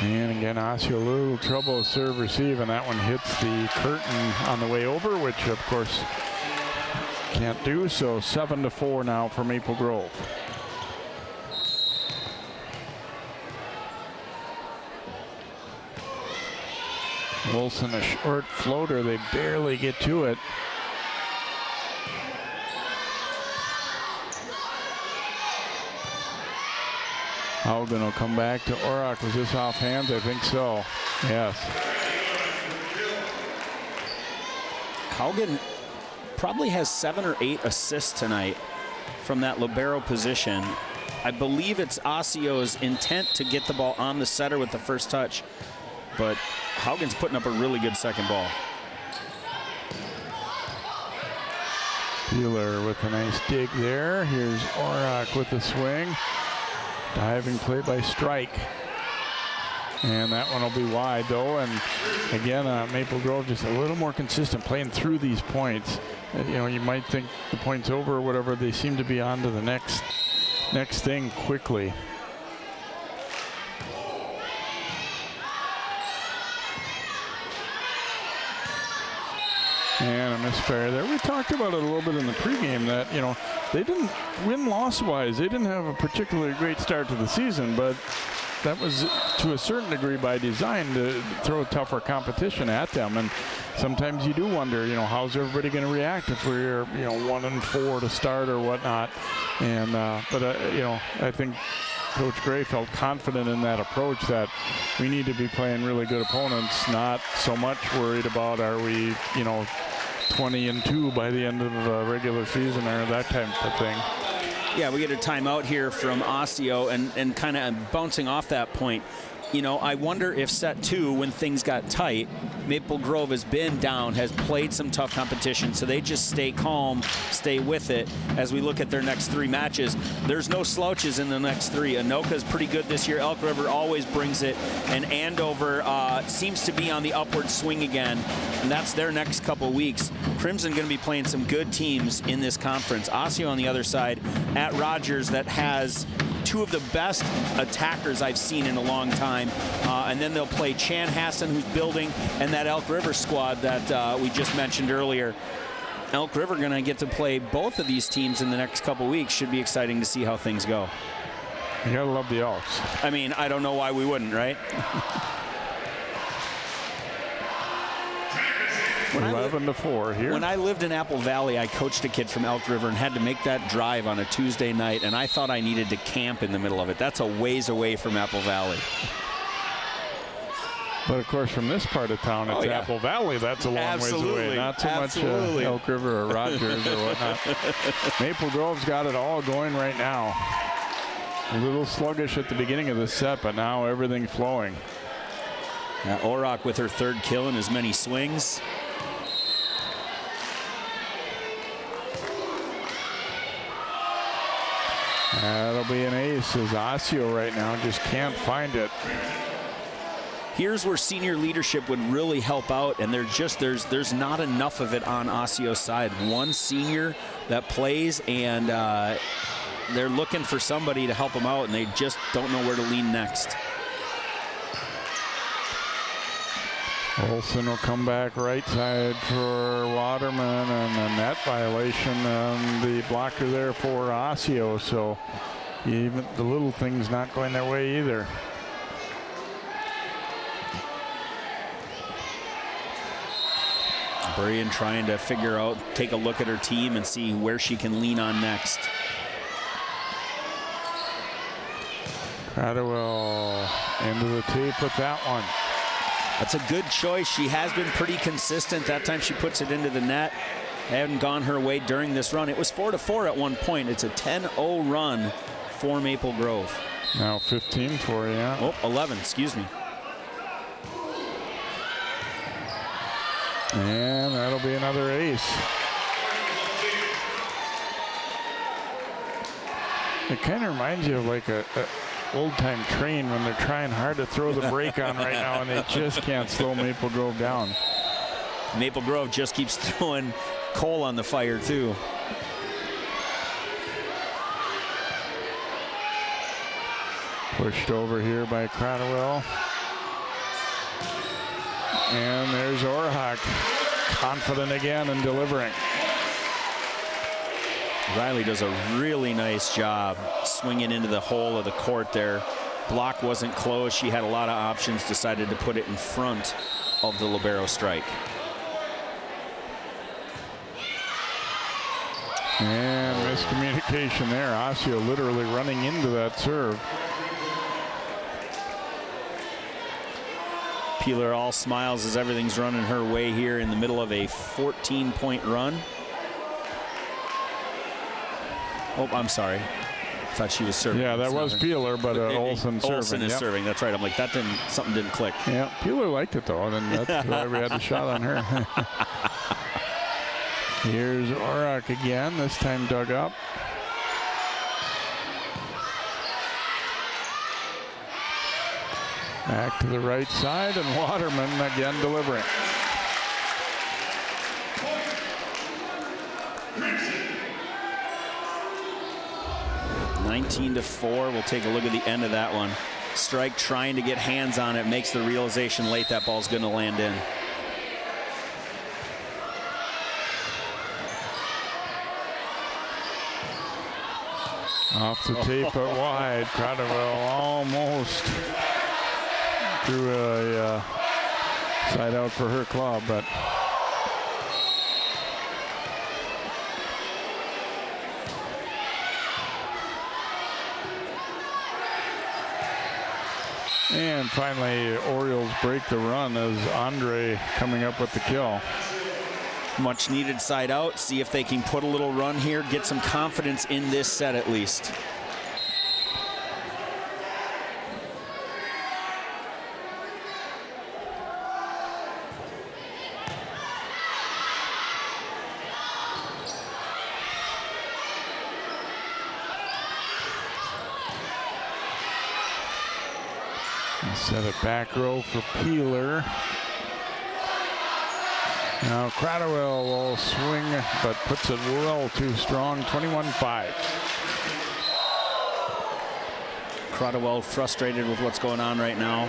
And again, Osseo a little trouble with serve receive, and that one hits the curtain on the way over, which of course can't do. So 7-4 now for Maple Grove. Wilson a short floater, they barely get to it. Haugen will come back to Auroch. Was this off hands? I think so. Yes. Haugen probably has 7 or 8 assists tonight from that libero position. I believe it's Osseo's intent to get the ball on the setter with the first touch, but Haugen's putting up a really good second ball. Peeler with a nice dig there. Here's Auroch with the swing. Diving play by Strike. And that one will be wide though. And again, Maple Grove just a little more consistent playing through these points. You know, you might think the point's over or whatever. They seem to be on to the next thing quickly. And a misfire there. We talked about it a little bit in the pregame that, you know, they didn't win loss-wise. They didn't have a particularly great start to the season, but that was to a certain degree by design to throw tougher competition at them. And sometimes you do wonder, you know, how's everybody going to react if we're, you know, 1-4 to start or whatnot. And you know, I think Coach Gray felt confident in that approach that we need to be playing really good opponents, not so much worried about are we, you know, 20-2 by the end of the regular season or that type of thing. Yeah, we get a timeout here from Osseo, and kind of bouncing off that point. You know, I wonder if set 2, when things got tight, Maple Grove has been down, has played some tough competition, so they just stay calm, stay with it. As we look at their next 3 matches, there's no slouches in the next 3. Anoka's pretty good this year. Elk River always brings it, and Andover seems to be on the upward swing again, and that's their next couple weeks. Crimson going to be playing some good teams in this conference. Osseo on the other side at Rogers that has 2 of the best attackers I've seen in a long time. And then they'll play Chanhassen, who's building, and that Elk River squad that we just mentioned earlier. Elk River going to get to play both of these teams in the next couple weeks. Should be exciting to see how things go. You gotta love the Elks. I mean, I don't know why we wouldn't, right? 11-4 here. When I lived in Apple Valley, I coached a kid from Elk River and had to make that drive on a Tuesday night, and I thought I needed to camp in the middle of it. That's a ways away from Apple Valley. But of course, from this part of town, it's Apple Valley. That's a long ways away. Not so much Elk River or Rogers or whatnot. Maple Grove's got it all going right now. A little sluggish at the beginning of the set, but now everything's flowing. Orrock with her 3rd kill in as many swings. That'll be an ace as Osseo right now just can't find it. Here's where senior leadership would really help out, and there's not enough of it on Osseo's side. One senior that plays, and they're looking for somebody to help them out, and they just don't know where to lean next. Olson will come back right side for Waterman, and a net violation on the blocker there for Osseo. So even the little things not going their way either. Brian trying to figure out, take a look at her team and see where she can lean on next. Cradwell into the tape with that one. That's a good choice. She has been pretty consistent. That time she puts it into the net. They haven't gone her way during this run. It was 4-4 at one point. It's a 10-0 run for Maple Grove. Now 15-4, yeah. Oh, 11, excuse me. And that'll be another ace. It kind of reminds you of like a old-time train when they're trying hard to throw the brake on right now and they just can't slow Maple Grove down. Maple Grove just keeps throwing coal on the fire too. Pushed over here by Cradwell. And there's Orhak, confident again in delivering. Riley does a really nice job swinging into the hole of the court there. Block wasn't closed. She had a lot of options, decided to put it in front of the libero strike. And miscommunication there. Osseo literally running into that serve. Peeler all smiles as everything's running her way here in the middle of a 14-point run. Oh, I'm sorry. I thought she was serving. Yeah, that was Peeler, but Olson serving. Olson is serving. That's right. I'm like, something didn't click. Yeah, Peeler liked it though, and that's why we had the shot on her. Here's Orrock again. This time dug up. Back to the right side, and Waterman again delivering. (19-4). We'll take a look at the end of that one. Strike trying to get hands on it, makes the realization late that ball's going to land in. Off the tape, but wide. Cradwell almost threw a side out for her club, but and finally Orioles break the run as Andre coming up with the kill. Much needed side out. See if they can put a little run here, get some confidence in this set at least. Set it back row for Peeler. Now Cradwell will swing, but puts it well too strong. 21-5. Cradwell frustrated with what's going on right now.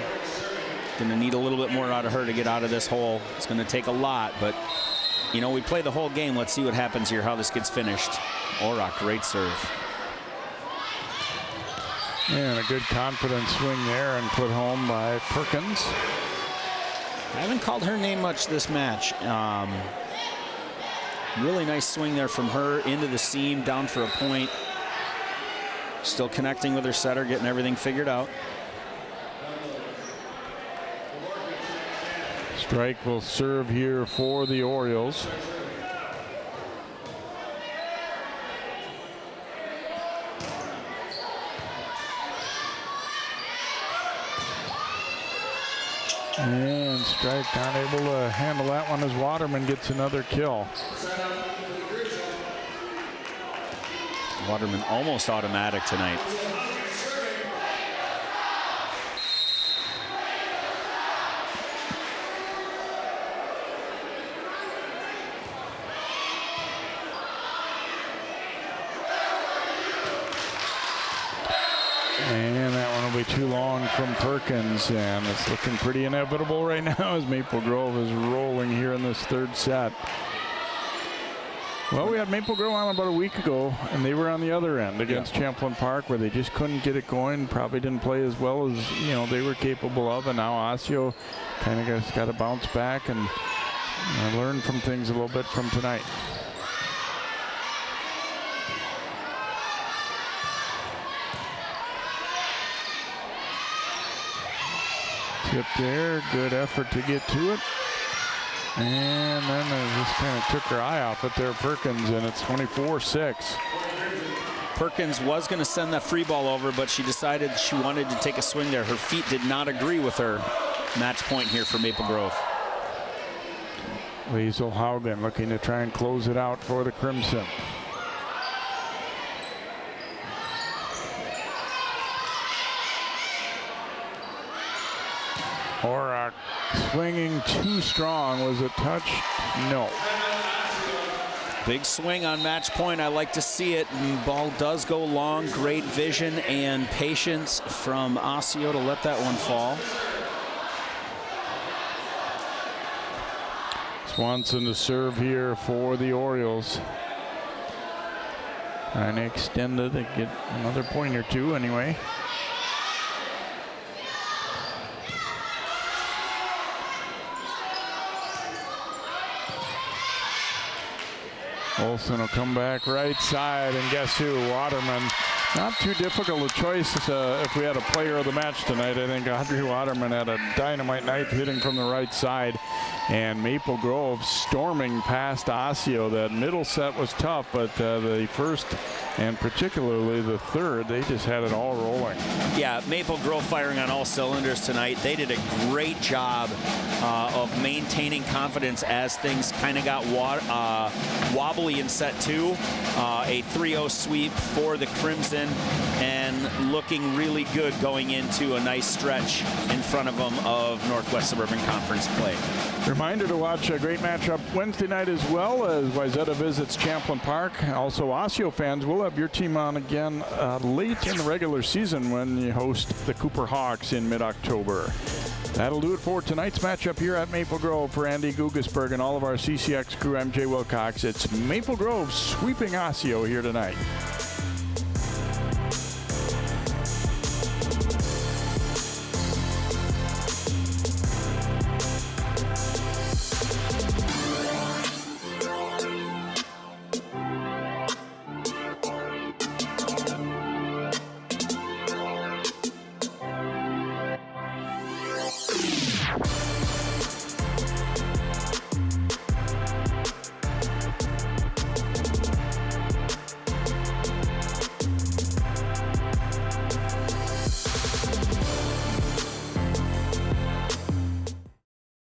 Going to need a little bit more out of her to get out of this hole. It's going to take a lot, but you know, we play the whole game. Let's see what happens here, how this gets finished. Orrock, great serve. And a good confident swing there and put home by Perkins. I haven't called her name much this match. Really nice swing there from her into the seam, down for a point. Still connecting with her setter, getting everything figured out. Strike will serve here for the Orioles. And Strike not able to handle that one as Waterman gets another kill. Waterman almost automatic tonight. And that one will be too long from Perkins, and it's looking pretty inevitable right now as Maple Grove is rolling here in this third set. Well, we had Maple Grove on about a week ago, and they were on the other end against Champlain Park, where they just couldn't get it going. Probably didn't play as well as they were capable of, and now Osseo kind of got to bounce back and learn from things a little bit from tonight. Tip there, good effort to get to it. And then they just kind of took her eye off it there, Perkins, and it's 24-6. Perkins was going to send that free ball over, but she decided she wanted to take a swing there. Her feet did not agree with her. Match point here for Maple Grove. Liesl Haugen looking to try and close it out for the Crimson. Orrock swinging too strong. Was it touch? No. Big swing on match point. I like to see it. Ball does go long. Great vision and patience from Osseo to let that one fall. Swanson to serve here for the Orioles. Trying to extend it and get another point or two anyway. Olsen will come back right side, and guess who? Waterman. Not too difficult a choice if we had a player of the match tonight. I think Audrey Waterman had a dynamite night hitting from the right side. And Maple Grove storming past Osseo. That middle set was tough, but the first and particularly the third, they just had it all rolling. Yeah, Maple Grove firing on all cylinders tonight. They did a great job of maintaining confidence as things kind of got wobbly in set two. A 3-0 sweep for the Crimson, and looking really good going into a nice stretch in front of them of Northwest Suburban Conference play. Reminder to watch a great matchup Wednesday night as well as Wayzata visits Champlain Park. Also, Osseo fans, will have your team on again late in the regular season when you host the Cooper Hawks in mid-October. That'll do it for tonight's matchup here at Maple Grove. For Andy Gugesberg and all of our CCX crew, I'm Jay Wilcox. It's Maple Grove sweeping Osseo here tonight.